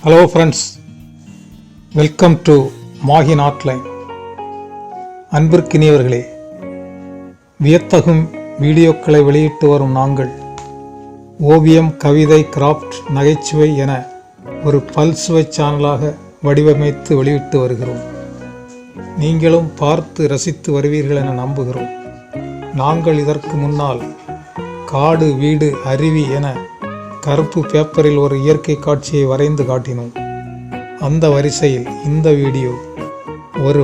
Hello friends, welcome to MAHEEN ART LINE. அன்பிற்கினியவர்களே, வியத்தகும் வீடியோக்களை வெளியிட்டு வரும் நாங்கள் ஓவியம், கவிதை, கிராஃப்ட், நகைச்சுவை என ஒரு பல்சுவை சேனலாக வடிவமைத்து வெளியிட்டு வருகிறோம். நீங்களும் பார்த்து ரசித்து வருவீர்கள் என நம்புகிறோம். நாங்கள் இதற்கு முன்னால் காடு, வீடு, அருவி என கருப்பு பேப்பரில் ஒரு இயற்கை காட்சியை வரைந்து காட்டினோம். அந்த வரிசையில் இந்த வீடியோ ஒரு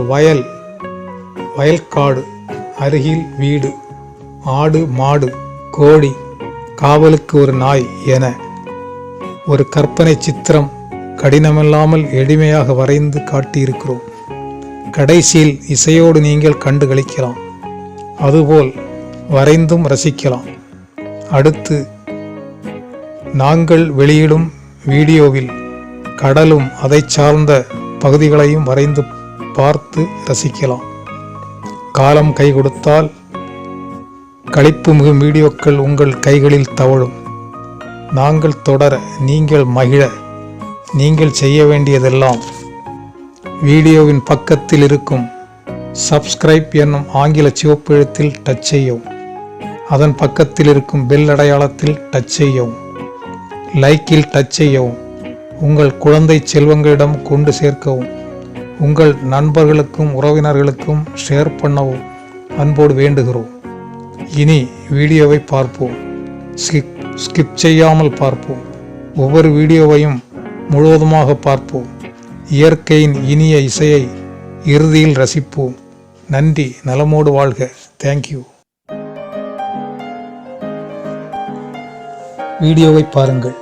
வயல்காடு, அருகில் வீடு, ஆடு, மாடு, கோழி, காவலுக்கு ஒரு நாய் என ஒரு கற்பனை சித்திரம் கடினமில்லாமல் எளிமையாக வரைந்து காட்டியிருக்கிறோம். கடைசியில் இசையோடு நீங்கள் கண்டு களிக்கலாம். அதுபோல் வரைந்தும் ரசிக்கலாம். அடுத்து நாங்கள் வெளியிடும் வீடியோவில் கடலும் அதை சார்ந்த பகுதிகளையும் வரைந்து பார்த்து ரசிக்கலாம். காலம் கை கொடுத்தால் களிப்பு மிகும் வீடியோக்கள் உங்கள் கைகளில் தவழும். நாங்கள் தொடர, நீங்கள் மகிழ, நீங்கள் செய்ய வேண்டியதெல்லாம் வீடியோவின் பக்கத்தில் இருக்கும் சப்ஸ்கிரைப் என்னும் ஆங்கில சிவப்பு எழுத்தில் டச் செய்யவும். அதன் பக்கத்தில் இருக்கும் பெல் அடையாளத்தில் டச் செய்யவும். லைக்கில் டச் செய்யவும். உங்கள் குழந்தை செல்வங்களிடம் கொண்டு சேர்க்கவும். உங்கள் நண்பர்களுக்கும் உறவினர்களுக்கும் ஷேர் பண்ணவும் அன்போடு வேண்டுகிறோம். இனி வீடியோவை பார்ப்போம். ஸ்கிப் செய்யாமல் பார்ப்போம். ஒவ்வொரு வீடியோவையும் முழுவதுமாக பார்ப்போம். இயற்கையின் இனிய இசையை இறுதியில் ரசிப்போம். நன்றி. நலமோடு வாழ்க. தேங்க்யூ. வீடியோவை பாருங்கள்.